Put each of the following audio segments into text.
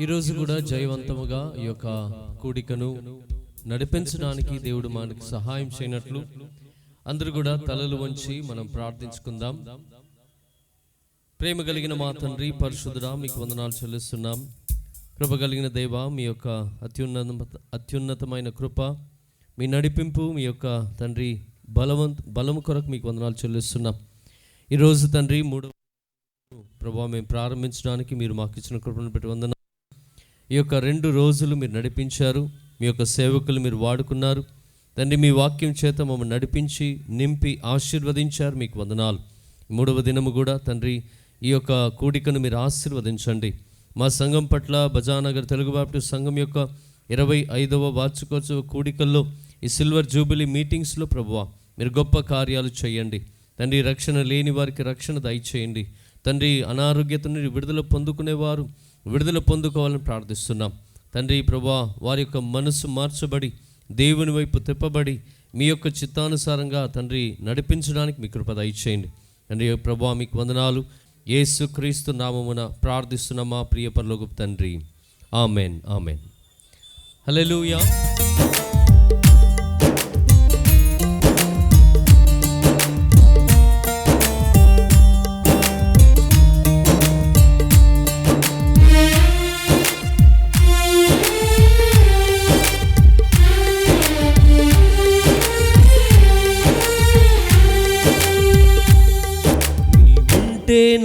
ఈరోజు కూడా జయవంతముగా ఈ యొక్క కూడికను నడిపించడానికి దేవుడు మనకి సహాయం చేయనట్లు అందరూ కూడా తలలు వంచి మనం ప్రార్థించుకుందాం. ప్రేమ కలిగిన మా తండ్రి పరిశుద్ధుడా, మీకు వందనాలు చెల్లిస్తున్నాం. కృప కలిగిన దేవా, మీ యొక్క అత్యున్నతమైన కృప, మీ నడిపింపు, మీ యొక్క తండ్రి బలము కొరకు మీకు వందనాలు చెల్లిస్తున్నాం. ఈరోజు తండ్రి 3వ ప్రభావం మేము ప్రారంభించడానికి మీరు మాకు ఇచ్చిన కృపను పెట్టి వందనాలు. ఈ యొక్క 2 రోజులు మీరు నడిపించారు, మీ యొక్క సేవకులు మీరు వాడుకున్నారు తండ్రి. మీ వాక్యం చేత మమ్మల్ని నడిపించి నింపి ఆశీర్వదించారు, మీకు వందనాలు. 3వ దినము కూడా తండ్రి ఈ యొక్క కూడికను మీరు ఆశీర్వదించండి. మా సంఘం పట్ల బజానగర్ తెలుగు బాప్టిస్ట్ సంఘం యొక్క 25వ వార్షికోత్సవ కూడికల్లో ఈ సిల్వర్ జూబిలీ మీటింగ్స్లో ప్రభువా మీరు గొప్ప కార్యాలు చేయండి తండ్రి. రక్షణ లేని వారికి రక్షణ దయచేయండి తండ్రి. అనారోగ్యత నుండి విడుదల పొందుకునేవారు విడుదల పొందుకోవాలని ప్రార్థిస్తున్నాం తండ్రి. ప్రభువా వారి యొక్క మనసు మార్చబడి దేవుని వైపు తిప్పబడి మీ యొక్క చిత్తానుసారంగా తండ్రి నడిపించడానికి మీ కృప దయచేయండి తండ్రి. ప్రభువా మీకు వందనాలు. యేసుక్రీస్తు నామమున ప్రార్థిస్తున్నాం మా ప్రియ పరలోకపు తండ్రి. Amen, amen. హల్లెలూయా.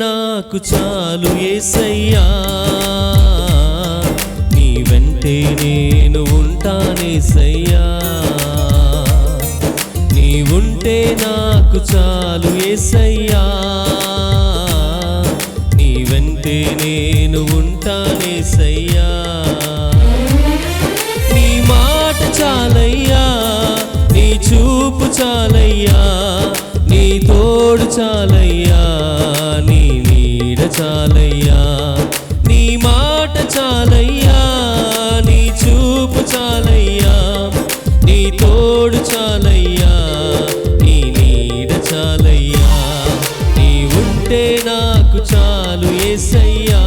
నాకు చాలు యేసయ్యా, నీ వెంటే నేను ఉంటానేసయ్యా. నీ ఉంటే నాకు చాలు యేసయ్యా, నీ వెంటే నేను ఉంటానేసయ్యా. నీ మాట చాలయ్యా, నీ చూపు చాలయ్యా, నీ తోడు చాలయ్యా, నీ నీడ చాలయ్యా. నీ మాట చాలయ్యా, నీ చూపు చాలయ్యా, నీ తోడు చాలయ్యా, నీ నీడ చాలయ్యా. నీ ఉంటే నాకు చాలు యేసయ్యా,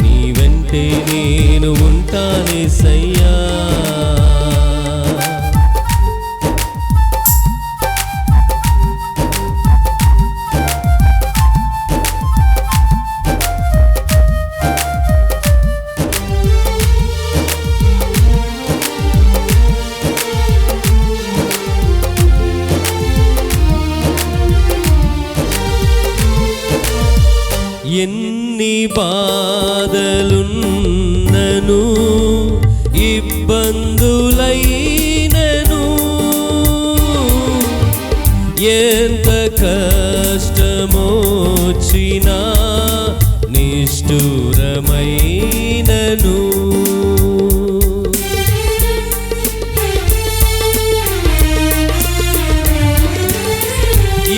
నీ వెంటే నేను ఉంటానేసయ్యా. ఎన్ని బాధలున్నను ఇబ్బందులైనను, ఎంత కష్టమొచ్చినా నిష్ఠురమైనను,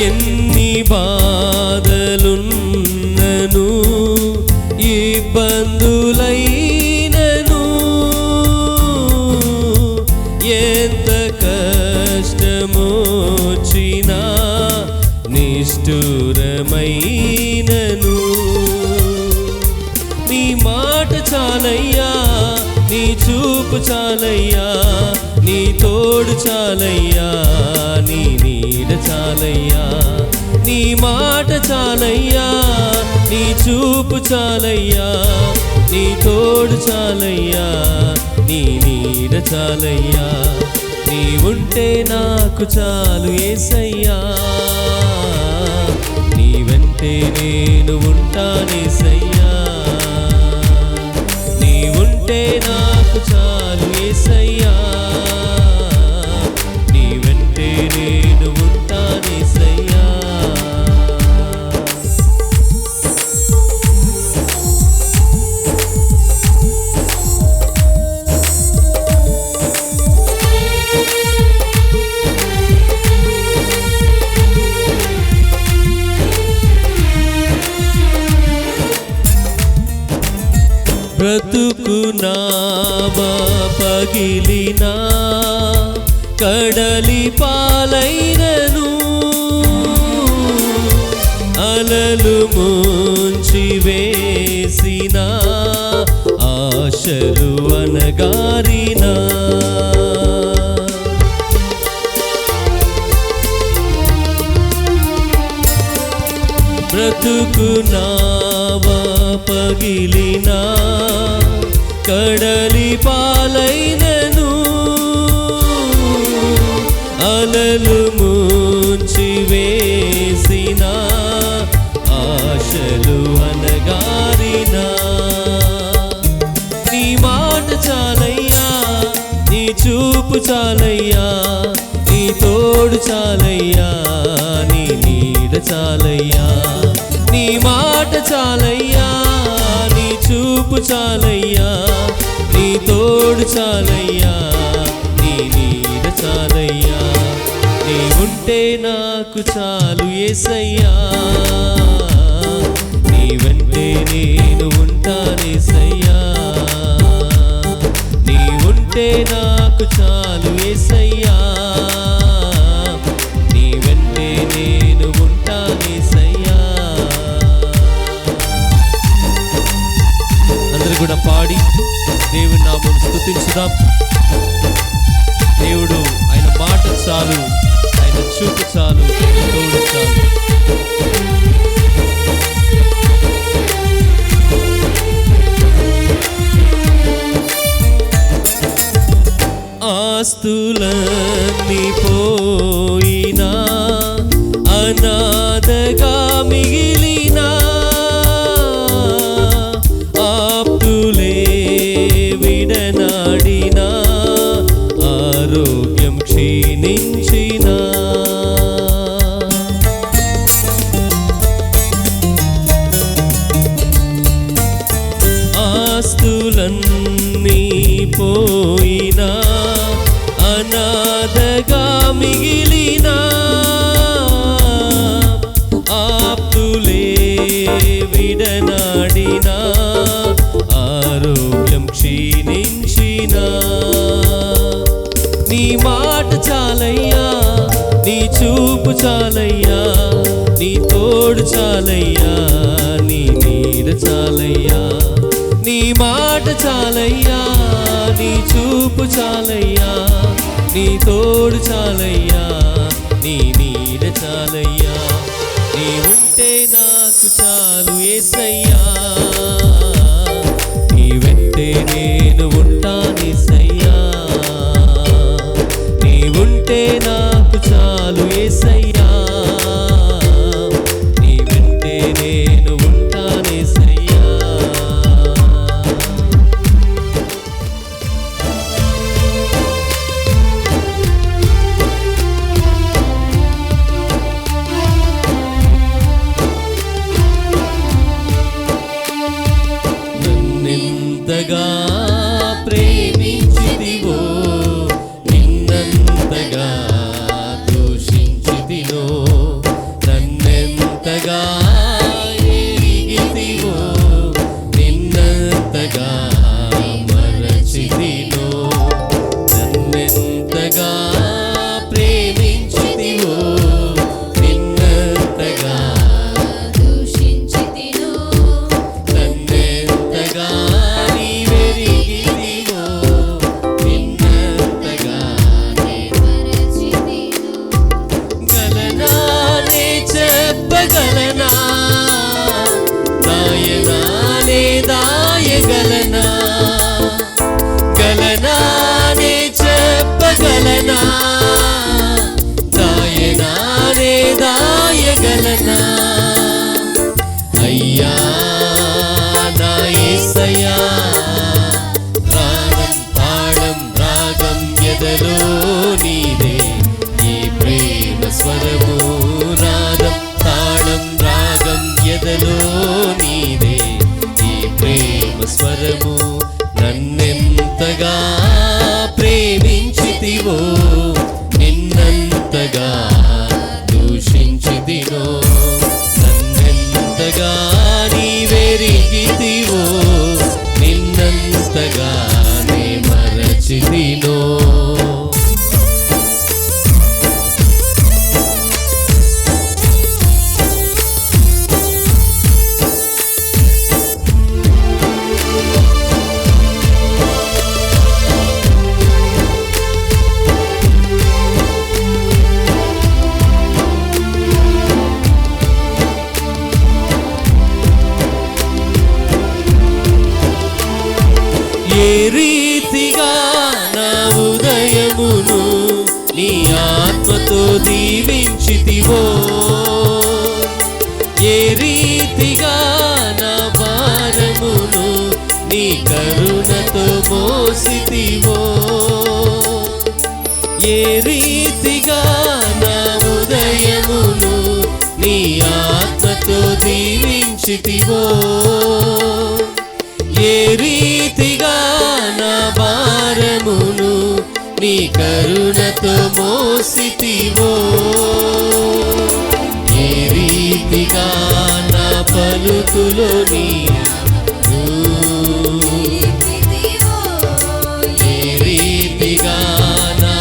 ఎన్ని బాధలున్నను ఇబ్బందులైనను, ఎంత కష్టమొచ్చినా నిష్ఠురమైనను, నీ మాట చాలయ్యా, నీ చూపు చాలయ్యా, నీ తోడు చాలయ్యా, నీ నీడ చాలయ్యా. నీ మాట చాలయ్యా, నీ చూపు చాలయ్యా, నీ తోడు చాలయ్యా, నీ నీడ చాలయ్యా. నీ ఉంటే నాకు చాలు యేసయ్యా, నీ వెంటే నేను ఉంటానేసయ్యా. నీ ఉంటే నాకు చాలు యేసయ్యా, నీ వెంటే నేను ఉంటానేసయ్యా. బ్రతుకు నావా పగిలినా, కడలి పాలైనను, అలలు ముంచి వేసిన ఆశలు అనగారినా, బ్రతుకు నావా పగిలినా, కడలి పాలైనను, అలలు ముంచి వేసిన ఆశలు అనగారినా. నీ మాట చాలయ్యా, నీ చూపు చాలయ్యా, నీ తోడు చాలయ్యా, నీ నీడ చాలయ్యా. నీ మాట చాలయ్యా, నీ చూపు చాలయ్యా, నీ తోడు చాలయ్యా, నీ నీడ చాలయ్యా. నీ ఉంటే నాకు చాలు యేసయ్యా, నీ వెంటే నేను ఉంటానేసయ్యా. నీ ఉంటే నాకు చాలు యేసయ్యా, నీ వెంటే నేను ఉంటానేసయ్యా. అందరూ కూడా పాడి దేవుని నామమును స్తుతించుదాం. దేవుడు ఆయన మాట చాలు, ఆయన చూపు చాలు, తోడు చాలు. ఆస్తులన్నీ పోయినా, అనాథగా మిగిలినా, ఆప్తులే విడనాడినా, ఆరోగ్యం క్షీణించినా, ఆస్తులన్నీ పోయినా, అనాథగా మిగిలినా, ఆప్తులే విడనాడినా, ఆరోగ్యం క్షీణించినా. నీ మాట చాలయ్యా, నీ చూపు చాలయ్యా, నీ తోడు చాలయ్యా, నీ నీడ చాలయ్యా. నీ మాట చాలయ్యా, నీ చూపు చాలయ్యా, నీ తోడు చాలయ్యా, నీ నీడ చాలయ్యా. నీ ఉంటే నాకు చాలు యేసయ్యా, నీ వెంటే నేను ఉంటానేసయ్యా. నీ ఉంటే నాకు చాలు యేసయ్యా, నీ వెంటే నేను ఉంటానేసయ్యా. నన్నెంతగా ఆపగలనా? అయ్యా నా యేసయ్యా, రాగం తాళం రాగం ఎదలో నీదే, ఈ ప్రేమ స్వరము నాదం తాళం రాగం ఎదలో నీదే, ఈ ప్రేమ స్వరము. నన్నెంతగా ప్రేమించితివో, నిన్నంతగా దూషించితినో, నన్నెంతగా నీవెరిగితివో, నిన్నంతగా నే మరచితినో. ఏ రీతిగా నా ఉదయమును నీ ఆత్మతో దీవించితివో, ఏ రీతిగా నా భారమును నీ కరుణతో మోసితివో, ఏ రీతిగా నా ఉదయమును నీ ఆత్మతో దీవించితివో, ఏ రీతిగా నా భారమును నీ కరుణతో మోసితివో, ఏ రీతిగా నా పలుకులో నీ ఏ రీతిగా నా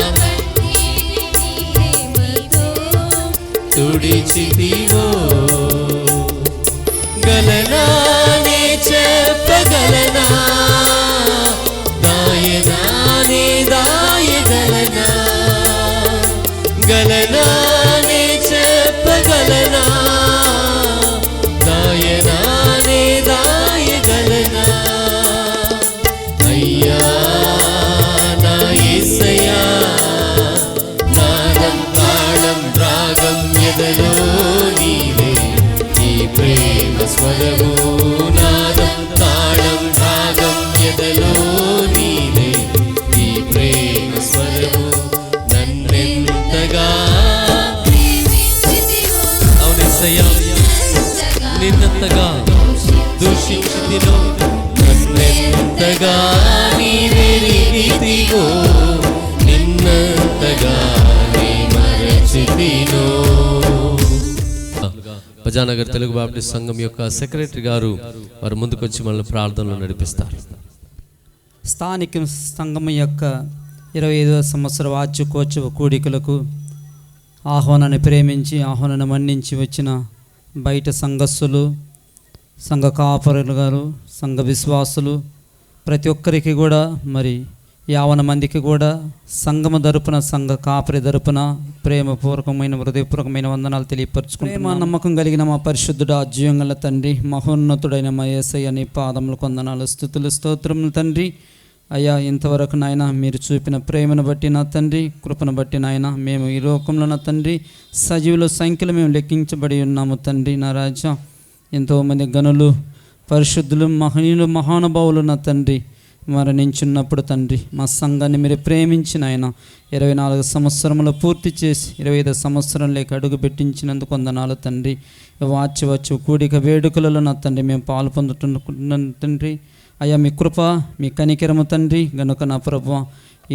తుడిచితివో. గలనా నే చెప్పగలనా, దాయనా నే దాయగలనా, గలనా నే చెప్పగలనా, దాయనా నే దాయగలనా. అయ్యా నా యేసయ్యా, నాదం తాళం రాగం ఎదలో నీదే, ఈ ప్రేమ స్వరము నాదం తాళం రాగం ఎదలో నీదే, ఈ ప్రేమ స్వరము. నన్నెంతగా అవునయ్యా, నిన్నంతగా దూషించితినో, నన్నెంతగా నీవెరిగితివో, నిన్నంతగా నీ మరచితినో. ప్రజానగర్ తెలుగు బాప్టిస్ట్ సంఘం యొక్క సెక్రటరీ గారు వారు ముందుకొచ్చి మనల్ని ప్రార్థనలో నడిపిస్తారు. స్థానిక సంఘం యొక్క 25వ సంవత్సర వార్షికోత్సవ కూడికలకు ఆహ్వానాన్ని ప్రేమించి ఆహ్వానాన్ని మన్నించి వచ్చిన బయట సంఘస్థులు, సంఘ కాపరులు గారు, సంఘ విశ్వాసులు ప్రతి ఒక్కరికి కూడా, మరి 50 మందికి కూడా సంఘము తరపున, సంఘ కాపరి తరపున ప్రేమపూర్వకమైన హృదయపూర్వకమైన వందనాలు తెలియపరచుకుంటున్నాం. ప్రేమ నమ్మకం కలిగిన మా పరిశుద్ధుడు, అజ్జీవంగల తండ్రి, మహోన్నతుడైన మా యేసయ్య నీ పాదములకు వందనాలు, స్తుతులు, స్తోత్రములు తండ్రి. అయ్యా, ఇంతవరకు నాయన మీరు చూపిన ప్రేమను బట్టి నా తండ్రి, కృపను బట్టి నాయన మేము ఈ లోకంలో నా తండ్రి సజీవుల సంఖ్యలో మేము లెక్కించబడి ఉన్నాము తండ్రి. నా రాజా, ఎంతోమంది గనులు, పరిశుద్ధులు, మహనీయులు, మహానుభావులు నా తండ్రి మరణించున్నప్పుడు తండ్రి మా సంఘాన్ని మీరు ప్రేమించిన ఆయన 24 సంవత్సరములు పూర్తి చేసి 25 సంవత్సరంలోకి అడుగు పెట్టించినందుకు వందనాలు తండ్రి. వచ్చు కూడిక వేడుకలలో నా తండ్రి మేము పాలు పొందుతున్నాం తండ్రి. అయ్యా, మీ కృప, మీ కనికరము తండ్రి గనుక నా ప్రభువా,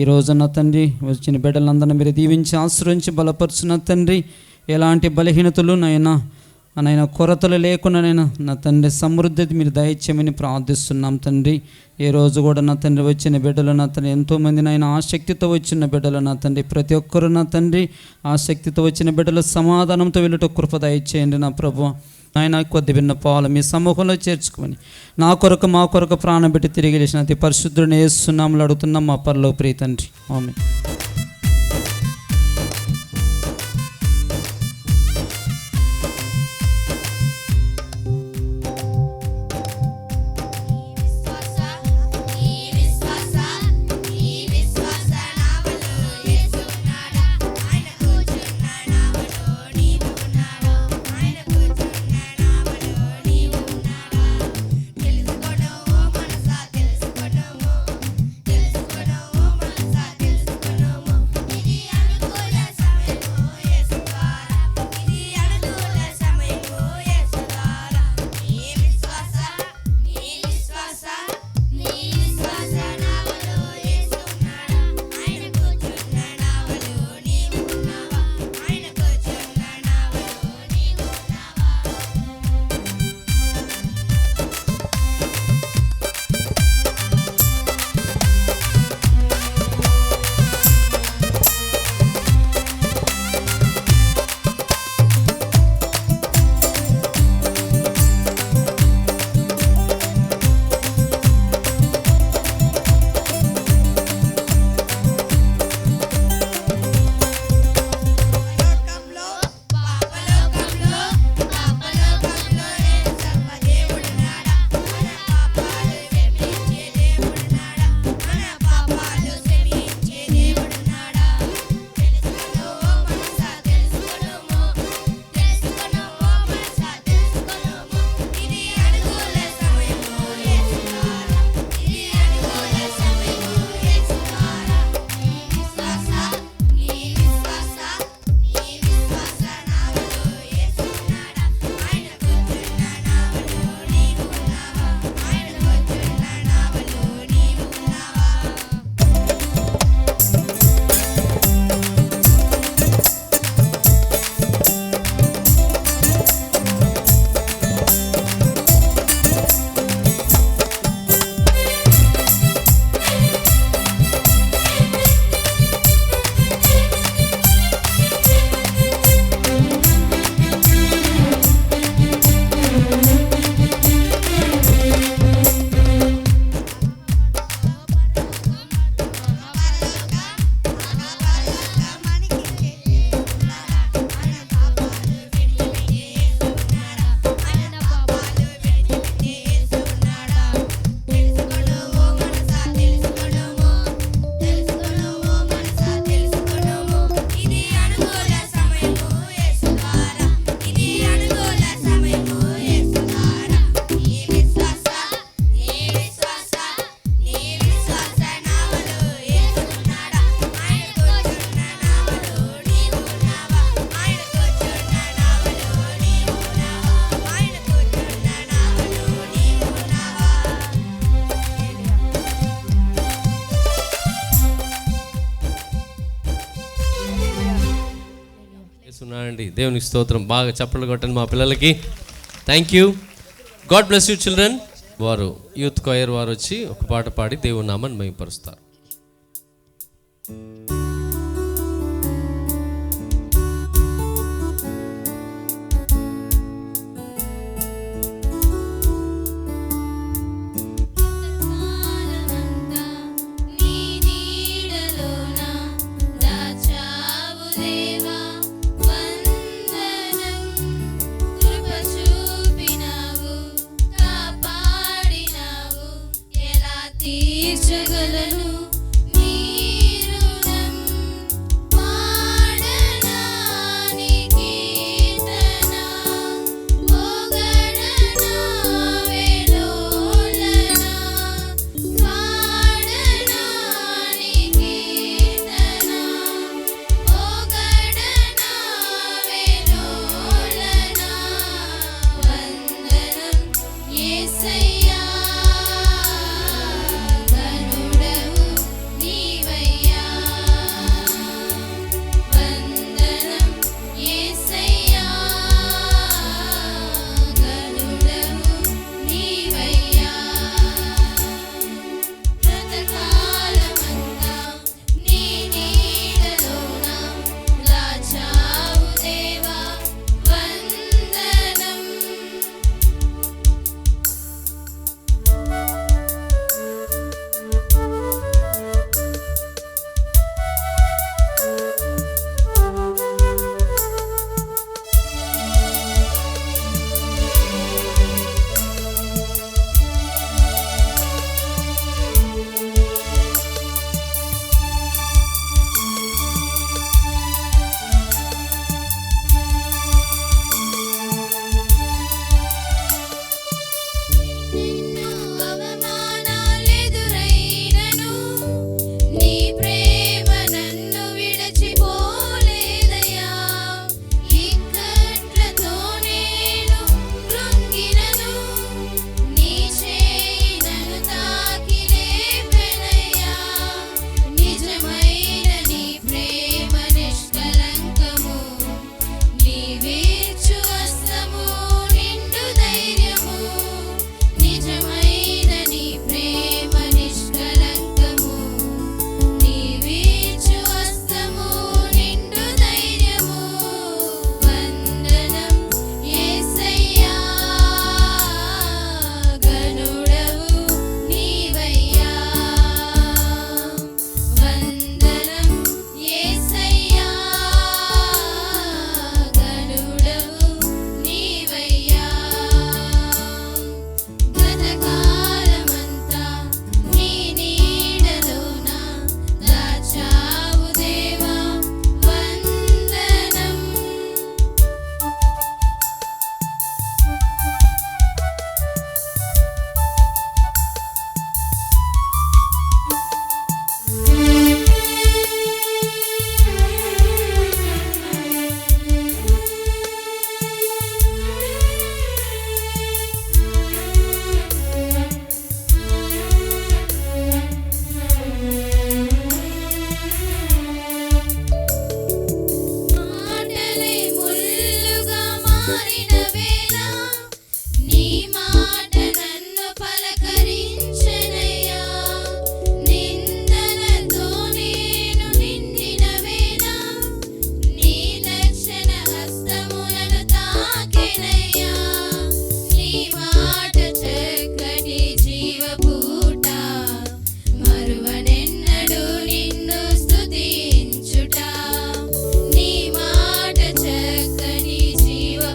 ఈ రోజున తండ్రి వచ్చిన బిడ్డలందరినీ మీరు దీవించి ఆశ్రయించి బలపరుచున్న తండ్రి. ఎలాంటి బలహీనతలు నైనా కొరతలు లేకుండా నా తండ్రి సమృద్ధి మీరు దయచేయమని ప్రార్థిస్తున్నాం తండ్రి. ఏ రోజు కూడా నా తండ్రి వచ్చిన బిడ్డలు నా తండ్రి ఎంతోమంది నాయన ఆసక్తితో వచ్చిన బిడ్డలు నా తండ్రి, ప్రతి ఒక్కరు నా తండ్రి ఆసక్తితో వచ్చిన బిడ్డలు సమాధానంతో వెళ్ళట కృప దయచేయండి నా ప్రభువా. ఆయన కొద్ది విన్నపాలు మీ సమూహంలో చేర్చుకొని నా కొరకు మా కొరకు ప్రాణం పెట్టి తిరిగి లేచిన అతి పరిశుద్ధుడిని యేసునామములో అడుగుతున్నాం మా పరలోక ప్రియ తండ్రి, ఆమేన్. దేవునికి స్తోత్రం. బాగా చప్పట్లు కొట్టండి మా పిల్లలకి. Thank you. God bless you children. వారు యూత్ కొయర్ వారు వచ్చి ఒక పాట పాడి దేవుని నామాన్ని మహిమపరుస్తారు. తీర్చగలను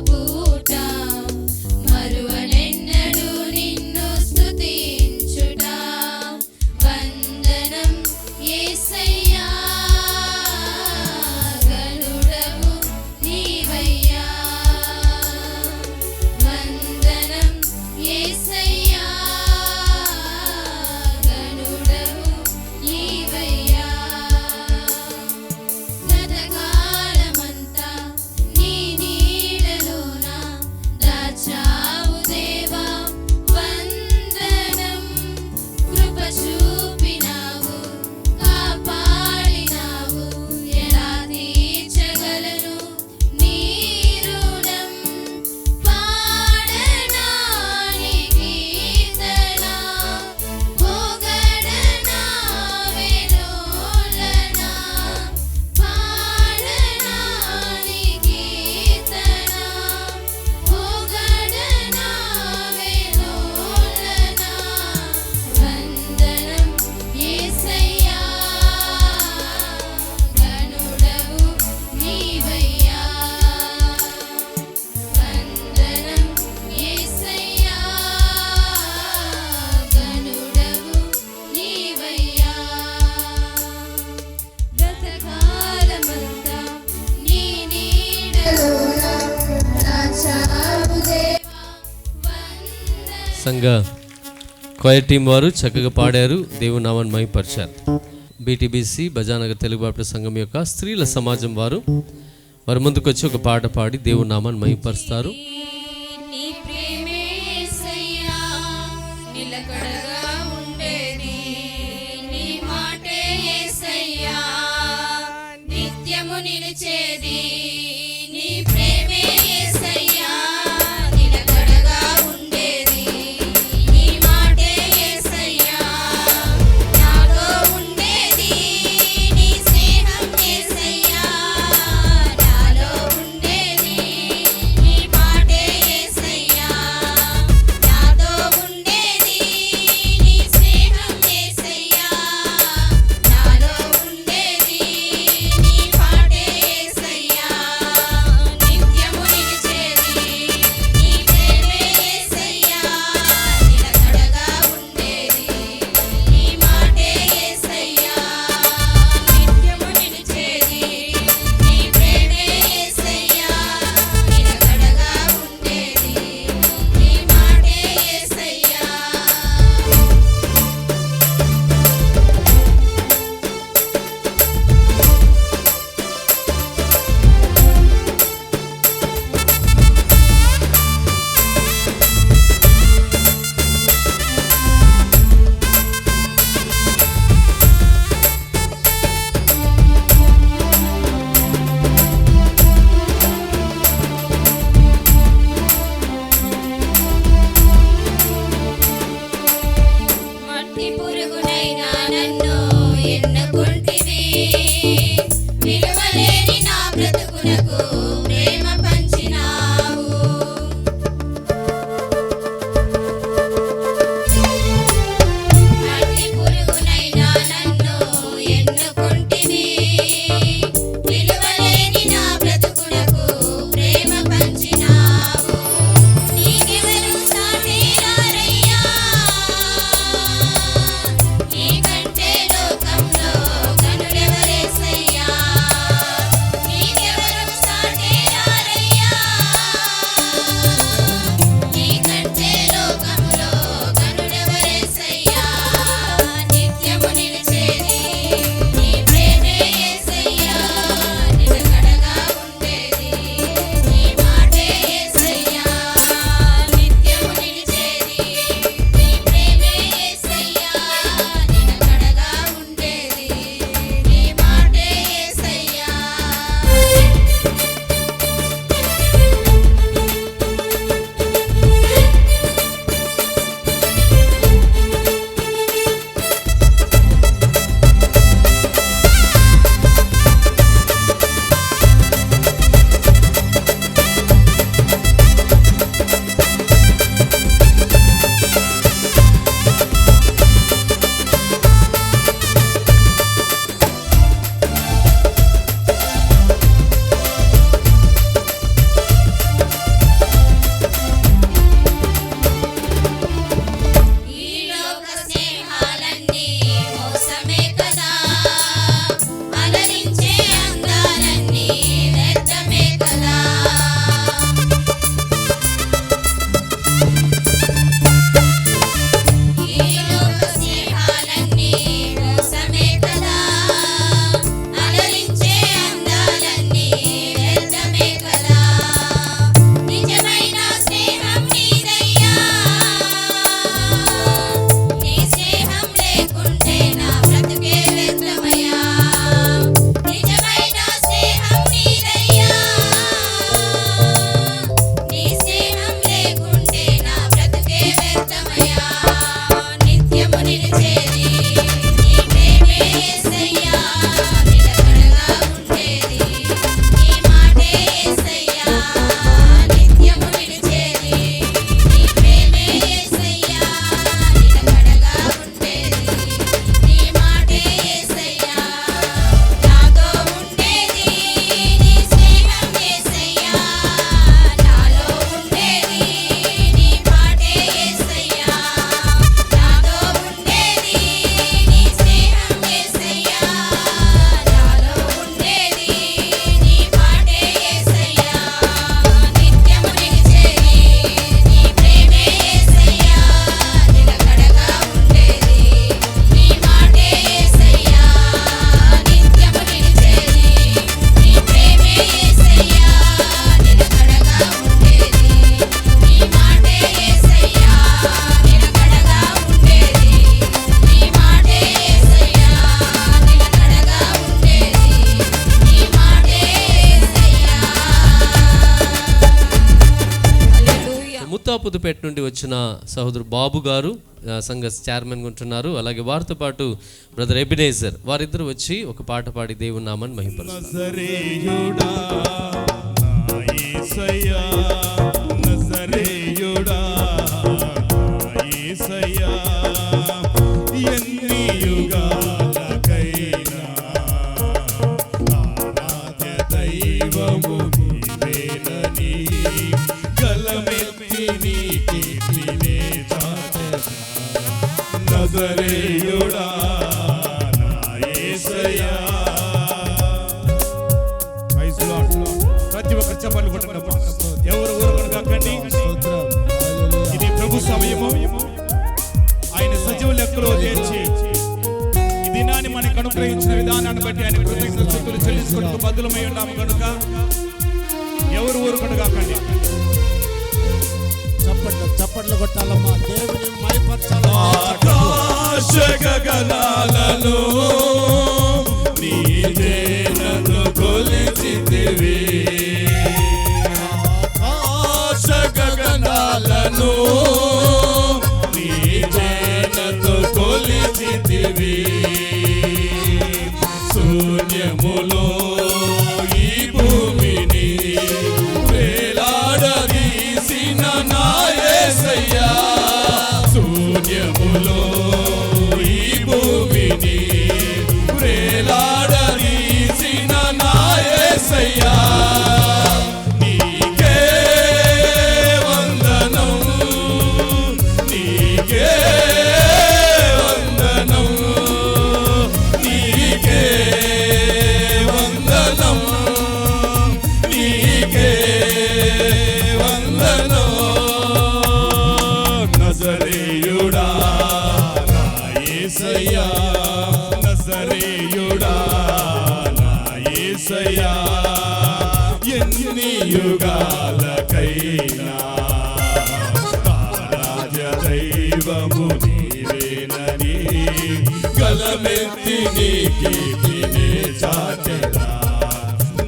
పూట సంఘ క్వైర్ టీం వారు చక్కగా పాడారు, దేవుని నామాన్ని మహిమపరిచారు. బీటీబీసీ బజానగర్ తెలుగు బాప్టిస్ట్ సంఘం యొక్క స్త్రీల సమాజం వారు ముందుకు వచ్చి ఒక పాట పాడి దేవుని నామాన్ని మహిమపరుస్తారు. నీ ప్రేమే యేసయ్యా నిలకడగా ఉండేది, నీ మాటే యేసయ్యా నిత్యము నిలిచేది. నీ ప్రేమే యేసయ్యా నిలకడగా ఉండేది, నీ మాటే యేసయ్యా నాతో ఉండేది. నీ స్నేహం యేసయ్యా నాలో ఉండేది, నీ మాటే ముత్తాపుదుపేట నుండి వచ్చిన సహోదరు బాబు గారు సంఘ చైర్మన్గా ఉంటున్నారు. అలాగే వారితో పాటు బ్రదర్ ఎబినేజర్, వారిద్దరు వచ్చి ఒక పాట పాడి దేవుని నామాన్ని మహిమపరుస్తారు. నజరేయుడా నా యేసయ్యా. Praise lord. ప్రతి ఒక్కరు చప్పట్లు కొట్టండి. ఎవరు ఊరుకొని కాకండి. ఇది ప్రభు సమయము. ఆయన సజీవ లెక్కలో చేర్చి ఈ దినాన్ని మనకు అనుగ్రహించిన విధానాన్ని బట్టి ఆయన కృతజ్ఞతలు చెల్లించుకుంటూ బదులమై ఉన్నాము కనుక ఎవరు ఊరుకొని కాకండి. చప్పట్లు కొట్టాలమ్మా, దేవుని మైపరచాలి. ఆకాశ గగనాలలో నీవే నన్ను కొలిచితివి, ఆకాశ గగనాలను నీవే నన్ను కొలిచితివి. శూన్యములో ఈ భూమిని వేలాడదీసిన నా యేసయ్యా, శూన్యములో ఈ భూమిని వేలాడదీసిన నా యేసయ్యా, నీకే వందనం, నీకే వందనం, నీకే వందనం, నీకే వందనం. నజరేయుడా నా యేసయ్యా, నజరేయుడా నా యేసయ్యా, ఎన్ని యుగాలకైనా ఆరాధ్య దైవము నీవేనని గలమెత్తి నీ కీర్తిని చాటెదా.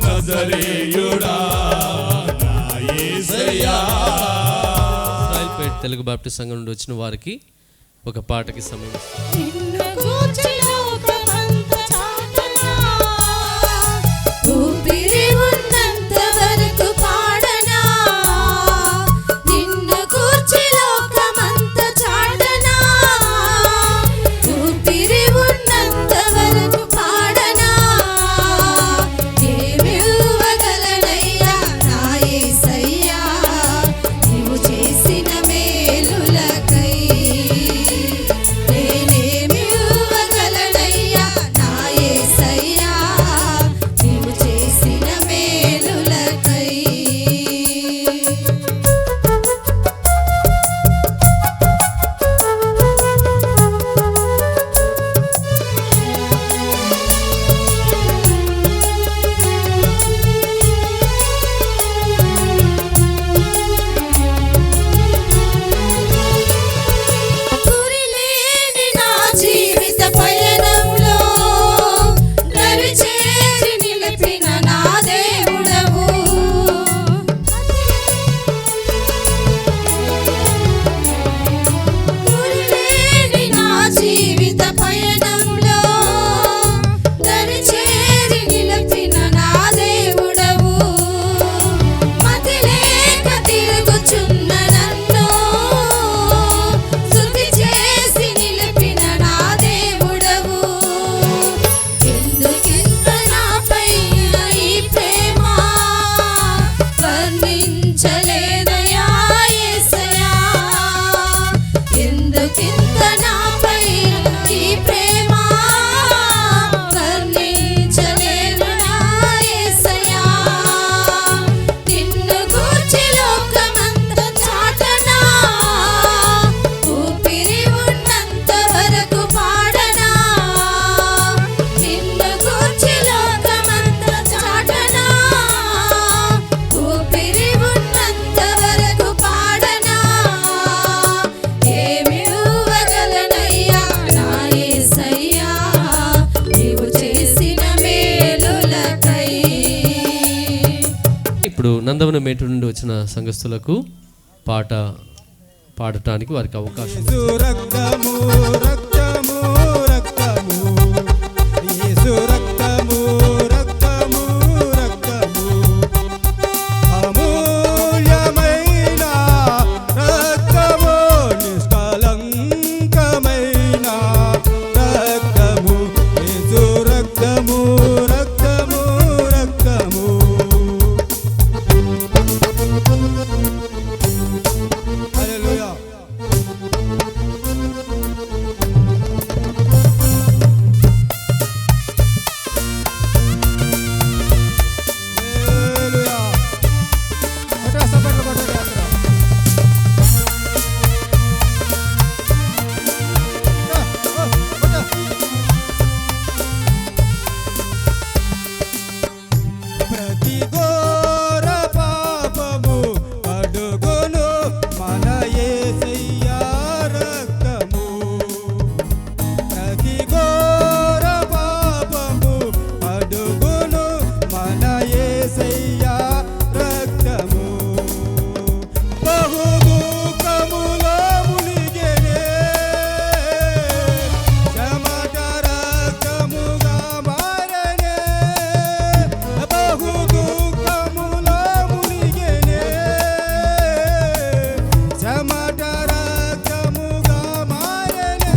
నజరేయుడా నా యేసయ్యా. ఇస్రాయేల్పేట తెలుగు బాప్టిస్ట్ సంఘం నుండి వచ్చిన వారికి ఒక పాటకి సమయం ఇస్తాను. నిన్ను గూర్చి లోకమంత చాటనా, ఊపిరి ఉన్నంత వరకు పాడనా. నిన్ను గూర్చి లోకమంత చాటనా, ఊపిరి ఉన్నంత వరకు పాడనా. ఏమివ్వగలనయ్యా నా యేసయ్యా, నీవు చేసిన మేలులకై. నేనేమివ్వగలనయ్యా నా యేసయ్యా, నీవు చేసిన మేలులకై. గురిలేని నా జీవిత పయనంలో దరిచేరి నిలిపిన నా దేవుడవు. గురిలేని నా జీవిత పయనంలో దరిచేరి నిలిపిన నా దేవుడవు. మతిలేక తిరుగుచున్న నన్ను స్తుతి చేసి నిలిపిన నా దేవుడవు. ఎందుకింత నాపై ఈ ప్రేమ వర్ణించలేదయా యేసయ్యా. ఎందుకింత నాపై ఈ ప్రేమ వర్ణించలేదయా యేసయ్యా. నిన్ను గూర్చి లోకమంత చాటనా, ఊపిరి ఉన్నంత వరకు పాడనా. నిన్ను గూర్చి లోకమంత చాటనా, ఊపిరి ఉన్నంత వరకు పాడనా. ఏమివ్వగలనయ్యా నా యేసయ్యా, నీవు చేసిన మేలులకై. ఇప్పుడు నందవనం మేట నుండి వచ్చిన సంఘస్థులకు పాట పాడటానికి వారికి అవకాశం యేసు రక్తము రక్తము రక్తము యేసు రక్తము రక్తము రక్తము అమూల్యమైన రక్తము నిష్కలంకమైన రక్తము యేసు రక్తము రక్తము రక్తము హల్లెలూయా హల్లెలూయా కొట్టరా సపర్లు కొట్టరా ప్రతి ఘోర పాపము కడుగును మన యేసయ్య రక్తము ప్రతి ఘోర పాపము కడుగును మన యేసయ్య రక్తము బహు దుఃఖములో మునిగెనే చెమట రక్తముగా మారెనే బహు దుఃఖములో మునిగెనే చెమట రక్తముగా మారెనే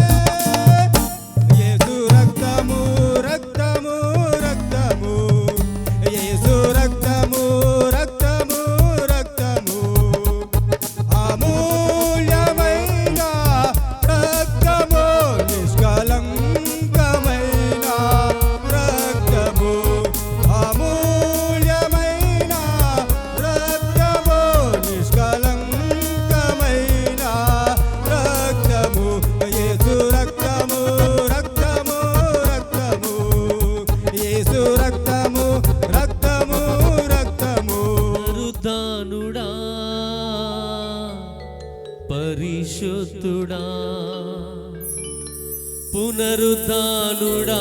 యేసు రక్తము రక్తము రక్తము యేసు రక్తము రక్తము రక్తము అమూల్యమైన రక్తము నిష్కలంకమైన రక్తము అమూల్యమైన రక్తము నిష్కలంకమైన రక్తము యేసు రక్తము రక్తము రక్తము యేసు రక్తము రక్తము రక్తము పునరుద్ధానుడా పరిశుద్ధుడా పునరుద్ధానుడా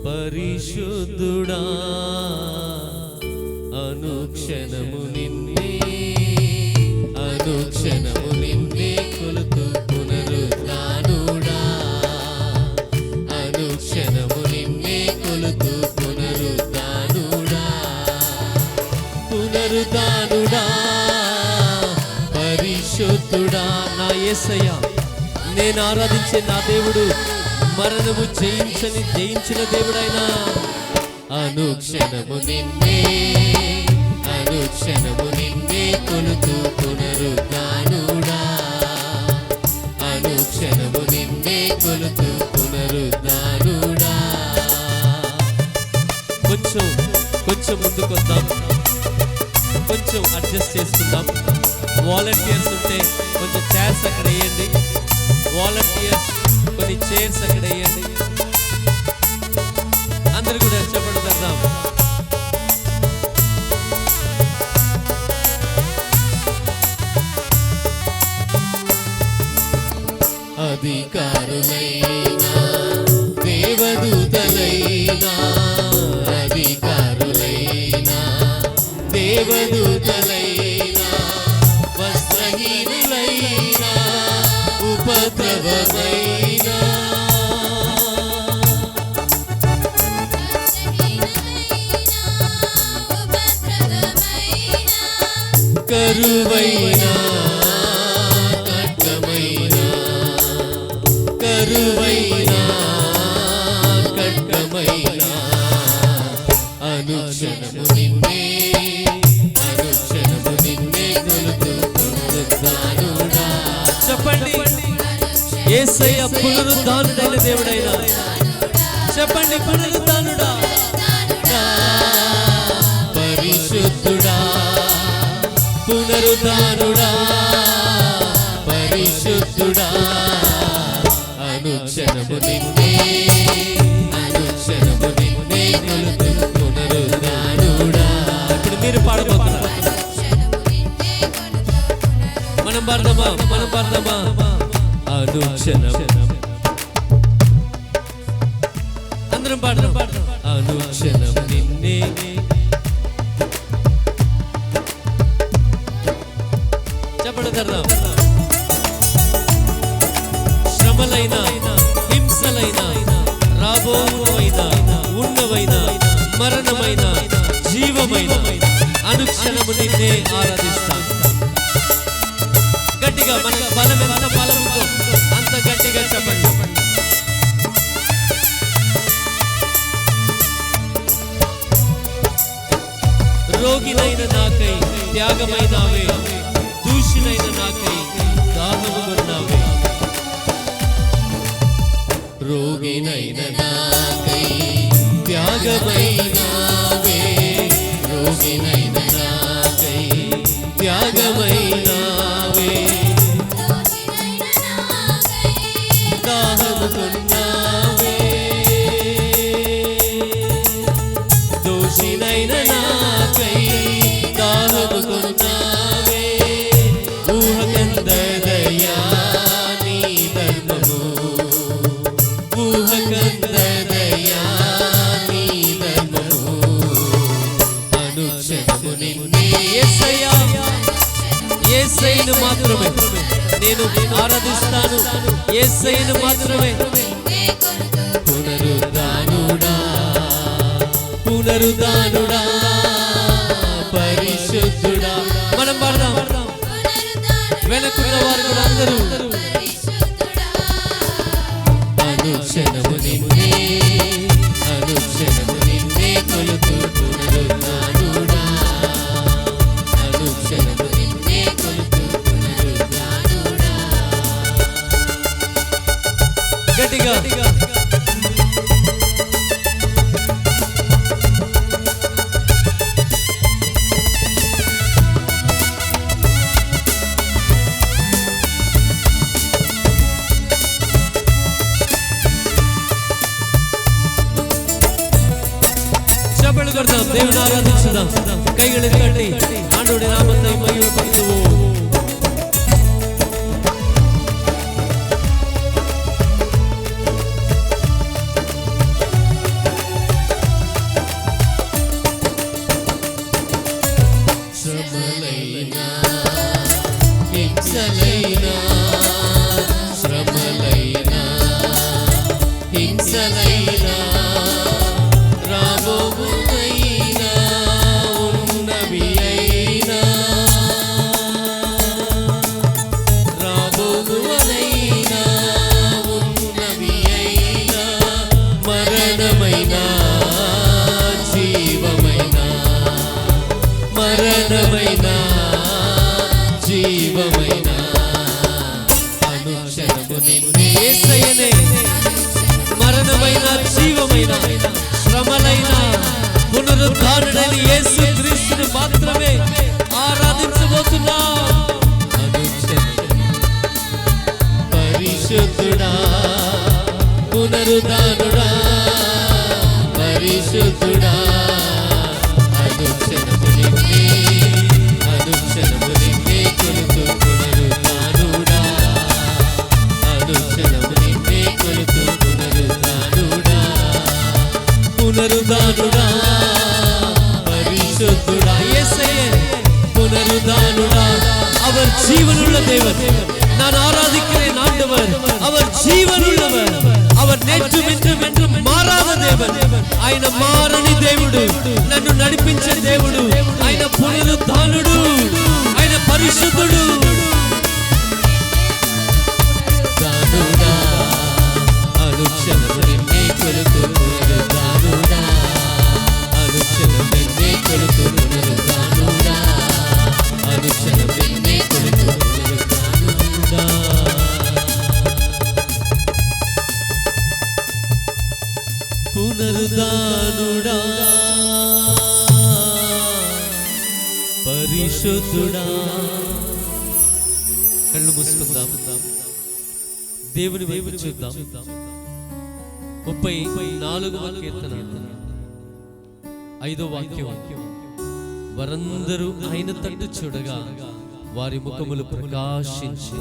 పరిశుద్ధుడా అనుక్షణము నిన్నే కొలుతూ పునరుద్ధానుడా అనుక్షణము నిన్నే కొలుతూ పునరుద్ధానుడా పునరుద్ధానుడా పరిశుద్ధుడా నా యేసయ్య నేను ఆరాధించే నా దేవుడు మరణము జయించిన దేవుడైనా అనుక్షణము నిన్నే కొలుతూ పునరుద్ధానుడా అనుక్షణము నిన్నే కొలుతూ పునరుద్ధానుడా కొంచెం ముందుకొద్దాం, కొంచెం అడ్జస్ట్ చేసుకుందాం. వాలంటీర్స్ ఉంటే కొంచెం చైర్స్ అక్కడ వేయండి. వాలంటీర్స్ కొన్ని చైర్స్ అక్కడ వేయండి. అందరు కూడా చెప్పండి కదాం. అధికారులైనా దేవదూతలైనా అధికారులైనా దేవదూతలైనా వస్త్రహీనులైనా ఉపద్రవమైనా కరువైనా కరువైనా ఖడ్గమైనా అనుక్షణము నిన్నే కొలుతూ పునరుద్ధానుడా. చెప్పండి, యేసయ్య పునరుద్ధానుడైన దేవుడైనా. చెప్పండి, పునరుద్ధానుడా పరిశుద్ధుడా పునరుద్ధానుడా పరిశుద్ధుడా అనుక్షణము నిన్నే కొలుతూ పునరుద్ధానుడా. ఇప్పుడు మీరు పాడబోతున్నారు. మనం పాడదామా అనుక్షణం అందరం పాడదాం. అనుక్షణం నిన్నే బలపడతారు. శ్రమలైన, హింసలైన, రాబోవునవైన, ఉన్నవైన, మరణమైన, జీవమైన అనుక్షణము నిన్నే ఆరాధిస్తాను. గట్టిగా మన బలం ఎంత బలముతో అంత గట్టిగా చెప్పండి. రోగినైన నాకై త్యాగమైనావే, దూషినైన నాకై దాహముగొన్నావే. రోగినైన నాకై త్యాగమైనావే, రోగినైన నాకై త్యాగమైనావే, దాహముగొన్నావే. దోషినైన నాకై దాహముగొన్నావే. ఊహకందదయా నీ ధర్మము, ఊహకందదయా నీ ధర్మము. అనుక్షణము నిన్నే యేసయ్యా, యేసయ్యను మాత్రమే నేను ఆరాధిస్తాను. యేసయ్యను మాత్రమే. పునరుద్ధానుడా, పునరుద్ధానుడా, పరిశుద్ధుడా. మనం పాడదాం. వెనకున్న వారు కూడా అందరూ. అనుక్షణము నిన్నే, అనుక్షణము నిన్నే కొలుతూ పునరుద్ధానుడా, అనుక్షణము నిన్నే కొలుతూ పునరుద్ధానుడా. గట్టిగా చప్పట్లు కొడదాం, దేవుని ఆరాధించుదాం. కైಗಳು కట్టి ఆండోడి నామத்தை మహిమపరచువు. శ్రమలైనా, హింసలైనా, శ్రమలైనా, హింసలైనా, రాబోవునైనా, ఉన్నవి అయినా, రాబోవునైనా, ఉన్నవి అయినా, మరణమైనా, జీవమైనా, మరణమైనా, జీవమైనా. అనుక్షణము నిన్నే యేసయ్యనే. మరణమైన, జీవమైన, శ్రమలైన, పునరుద్ధానుడైన యేసు క్రీస్తును మాత్రమే ఆరాధించబోతున్నాం. పరిశుద్ధుడా, పునరుద్ధానుడా, పరిశుద్ధుడా. అనుక్షణము నిన్నే, అనుక్షణము నిన్నే కొలుతూ పునరుద్ధానుడా, అనుక్షణము నిన్నే కొలుతూ పునరుద్ధానుడా, పునరుద్ధానుడా, పరిశుద్ధుడా. యేசయ్யே புனருதானுடா. அவர் ஜீவனுள்ள தேவன். நான் ஆராதிக்கிறேன் ஆண்டவர். அவர் ஜீவனுள்ளவர். அவர் நேற்றும் இன்றும் என்றும் మారాத దేవన్. ఆయన మారని దేవుడు, నన్ను నడిపించే దేవుడు, ఆయన పునరుద్ధానుడు, ఆయన పరిశుద్ధుడు. దానుడా అనుక్షణము నిన్నే కొలుతూ పునరుద్ధానుడా, అనుక్షణము నిన్నే కొలుతూ పునరుద్ధానుడా, అనుక్షణము నిన్నే కొలుతూ పునరుద్ధానుడా. పునరుద్ధానుడా, పరిశుద్ధుడా. కళ్ళు మూసుకుందాం, దేవుని వైపు చూద్దాం. 34వ కీర్తన 5వ వాక్యం. వారందరూ ఆయన తట్టు చూడగా వారి ముఖములు ప్రకాశించి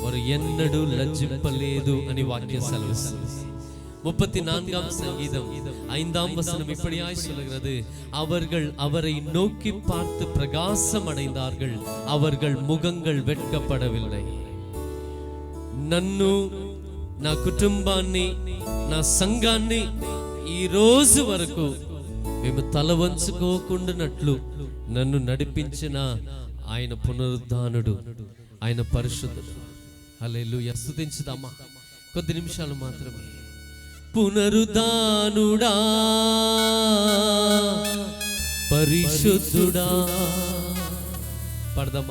వారు ఎన్నడూ లజ్జింపలేదు అని వాక్యం సెలవిస్తుంది. 34ஆம் சங்கீதம் 5ஆம் வசனம் இப்படியாய் சொல்கிறது, அவர்கள் அவரை நோக்கி பார்த்து பிரகாசம் அடைந்தார்கள், அவர்கள் முகங்கள் వెట్కపడவில்லை. నన్ను, నా కుటుంబాన్ని, నా సంఘాన్ని ఈ రోజు వరకు మేము తల వంచుకోకుండానట్లు నన్ను నడిపించిన ఆయన పునరుద్ధానుడు, ఆయన పరిశుద్ధుడు. హల్లెలూయా. స్తుతించుదామా కొద్ది నిమిషాలు మాత్రమే. పునరుద్ధానుడా, పరిశుద్ధుడా, పడదాం.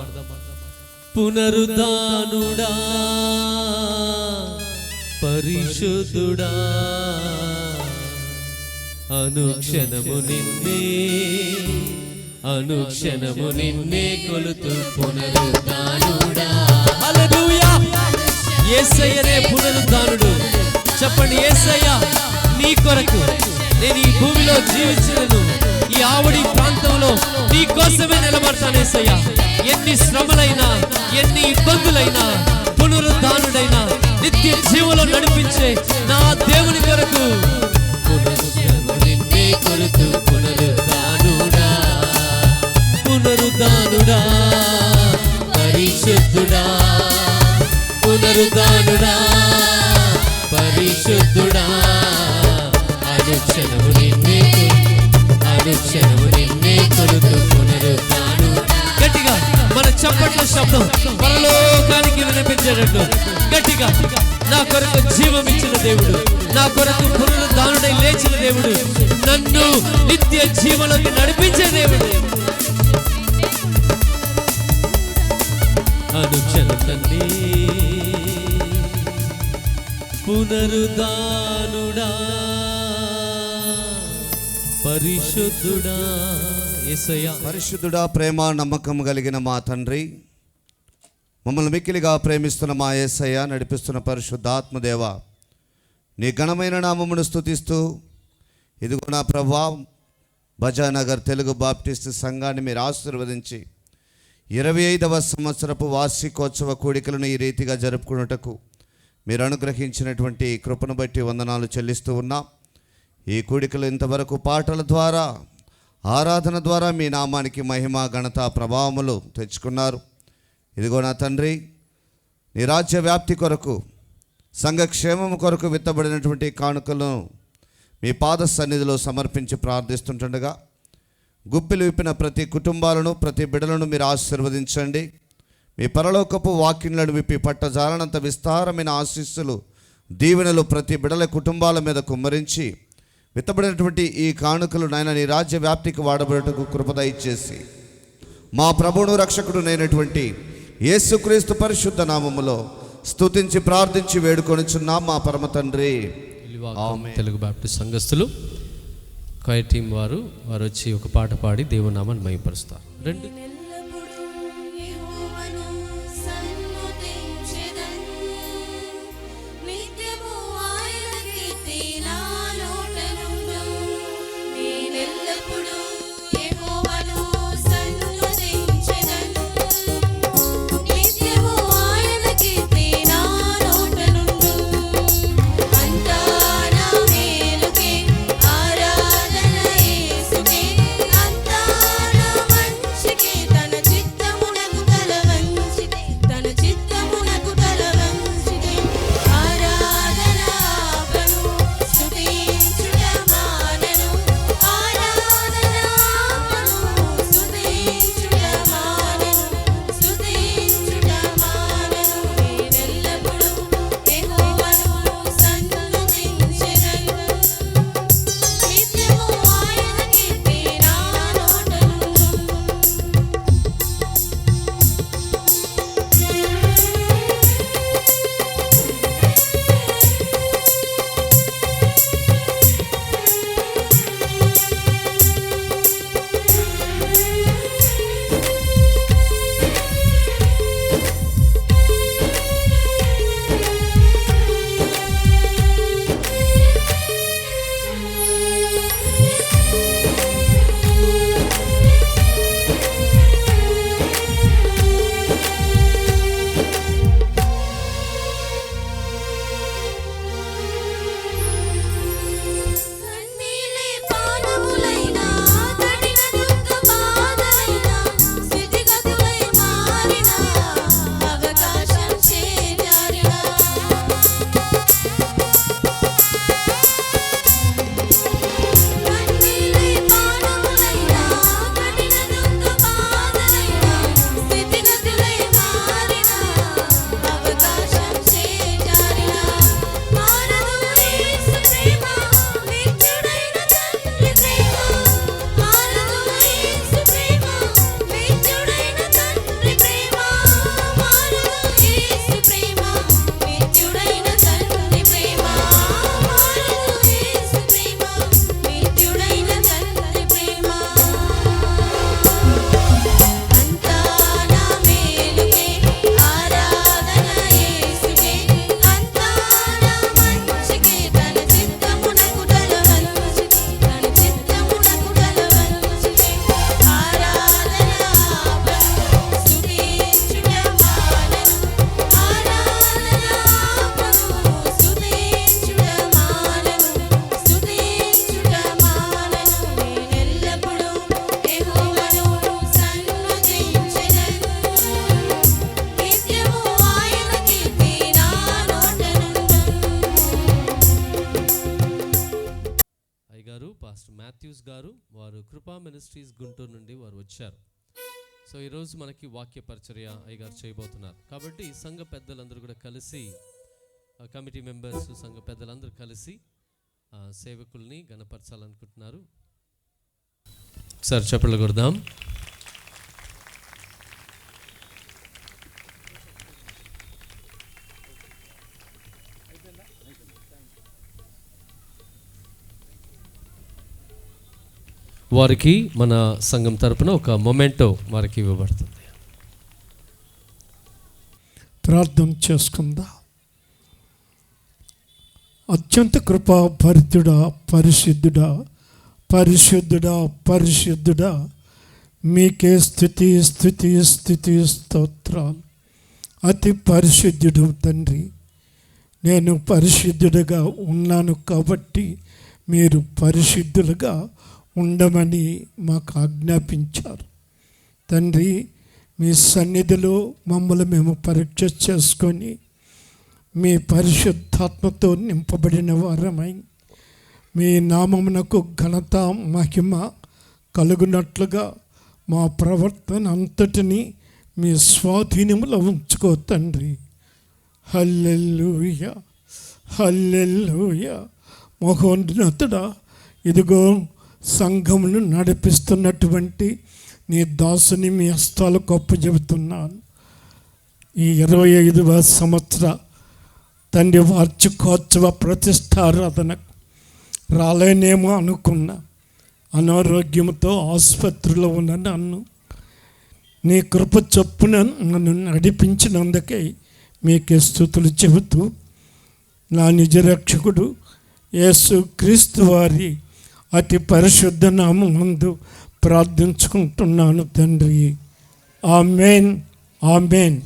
పునరుద్ధానుడా, పరిశుద్ధుడా, అనుక్షణము నిన్నే కొలుతూ పునరుద్ధానుడా. హల్లెలూయా. యేసయ్యనే పునరుద్ధానుడు. చెప్పండి, యేసయ్య నీ కొరకు నేను ఈ భూమిలో జీవించను, ఈ ఆవడి ప్రాంతంలో నీ కోసమే నిలబడతాను యేసయ్య. ఎన్ని శ్రమలైనా, ఎన్ని ఇబ్బందులైనా, పునరుద్ధానుడైనా నిత్య జీవంలో నడిపించే నా దేవుని కొరకు నిన్నే కొలుతూ పునరుద్ధానుడా, పునరుద్ధానుడా, పరిశుద్ధుడా, పునరుద్ధానుడా, పరిశుద్ధుడా, అనుక్షణము నిన్నే కొలుతూ పునరుద్ధానుడా. గట్టిగా మన చప్పట్ల శబ్దం పరలోకానికి వినిపించేటట్టు గట్టిగా, నా కొరకు జీవం ఇచ్చిన దేవుడు, నా కొరకు పునరుద్ధానుడై లేచిన దేవుడు, నన్ను నిత్య జీవంలోకి నడిపించే దేవుడు. అనుక్షణం తండ్రి పునరుద్ధానుడా, పరిశుద్ధుడా. యేసయ్యా. పరిశుద్ధుడా, ప్రేమ నమ్మకం కలిగిన మా తండ్రి, మమ్మల్ని మిక్కిలిగా ప్రేమిస్తున్న మా యేసయ్య, నడిపిస్తున్న పరిశుద్ధాత్మదేవ, నీ ఘనమైన నామమును స్తుతిస్తూ, ఇదిగో నా ప్రభువా, బజానగర్ తెలుగు బాప్టిస్ట్ సంఘాన్ని మీరు ఆశీర్వదించి 25వ సంవత్సరపు వార్షికోత్సవ కూడికలను ఈ రీతిగా జరుపుకున్నటకు మీరు అనుగ్రహించినటువంటి కృపను బట్టి వందనాలు చెల్లిస్తూ ఉన్నాం. ఈ కూడికలు ఇంతవరకు పాటల ద్వారా, ఆరాధన ద్వారా మీ నామానికి మహిమ, ఘనత, ప్రభావములు తెచ్చుకున్నారు. ఇదిగో నా తండ్రి, నీ రాజ్య వ్యాప్తి కొరకు, సంఘక్షేమం కొరకు విత్తబడినటువంటి కానుకలను మీ పాద సన్నిధిలో సమర్పించి ప్రార్థిస్తుంటుండగా, గుప్పిలు విప్పిన ప్రతి కుటుంబాలను, ప్రతి బిడ్డలను మీరు ఆశీర్వదించండి. మీ పరలోకపు వాక్యలను విప్పి పట్టజాలనంత విస్తారమైన ఆశీస్సులు, దీవెనలు ప్రతి బిడ్డల కుటుంబాల మీద కుమ్మరించి విత్తబడినటువంటి ఈ కానుకలు నాయన నీ రాజ్య వ్యాప్తికి వాడబడటకు కృప దయచేసి, మా ప్రభువును రక్షకుడు నైనటువంటి యేసుక్రీస్తు పరిశుద్ధ నామములో స్తుతించి ప్రార్థించి వేడుకొనుచున్నాం మా పరమ తండ్రి. తెలుగు బాప్టిస్ట్ సంఘస్థులు క్వైర్ టీం వారు వచ్చి ఒక పాట పాడి దేవుని నామాన్ని మహిమపరుస్తారు. రెండు ఆరాధన యేసుకే, అంతా నా మంచికే. వారు కృపా మినిస్ట్రీస్ గుంటూరు నుండి వారు వచ్చారు. సో ఈరోజు మనకి వాక్య పరిచర్య అయ్యగారు చేయబోతున్నారు. కాబట్టి సంఘ పెద్దలందరూ కూడా కలిసి, కమిటీ మెంబర్స్, సంఘ పెద్దలందరూ కలిసి సేవకుల్ని గణపరచాలనుకుంటున్నారు. ఒకసారి చప్పట్లు కొడదాం. వారికి మన సంఘం తరపున ఒక మొమెంటో వారికి ఇవ్వబడుతుంది. ప్రార్థన చేసుకుందా. అత్యంత కృపా భరితుడా, పరిశుద్ధుడా, పరిశుద్ధుడా, పరిశుద్ధుడా, మీకే స్తుతి స్తుతి స్తుతి స్తోత్రాలు. అతి పరిశుద్ధుడు తండ్రి, నేను పరిశుద్ధుడుగా ఉన్నాను కాబట్టి మీరు పరిశుద్ధులుగా ఉండమని మాకు ఆజ్ఞాపించారు. తండ్రి, మీ సన్నిధిలో మమ్మల్ని మేము పరీక్ష చేసుకొని మీ పరిశుద్ధాత్మతో నింపబడిన వారమై మీ నామమునకు ఘనత మహిమ కలుగునట్లుగా మా ప్రవర్తన అంతటిని మీ స్వాధీనములో ఉంచుకో తండ్రి. హల్లెలూయా, హల్లెలూయా. మహోన్నతుడా, ఇదిగో సంఘమును నడిపిస్తున్నటువంటి నీ దాసుని మీ హస్తాలకు అప్పచెబుతున్నాను. ఈ 25వ సంవత్సర తండ్రి వార్షికోత్సవ ప్రతిష్టారాధనకు రాలేనేమో అనుకున్నా. అనారోగ్యంతో ఆసుపత్రిలో ఉన్న నన్ను నీ కృప చొప్పున నన్ను నడిపించినందుకే మీకే స్తుతులు చెబుతూ నా నిజ రక్షకుడు యేసు క్రీస్తు వారి అతి పరిశుద్ధ నామమునందు ప్రార్థించుకుంటున్నాను తండ్రి. ఆమేన్, ఆమేన్.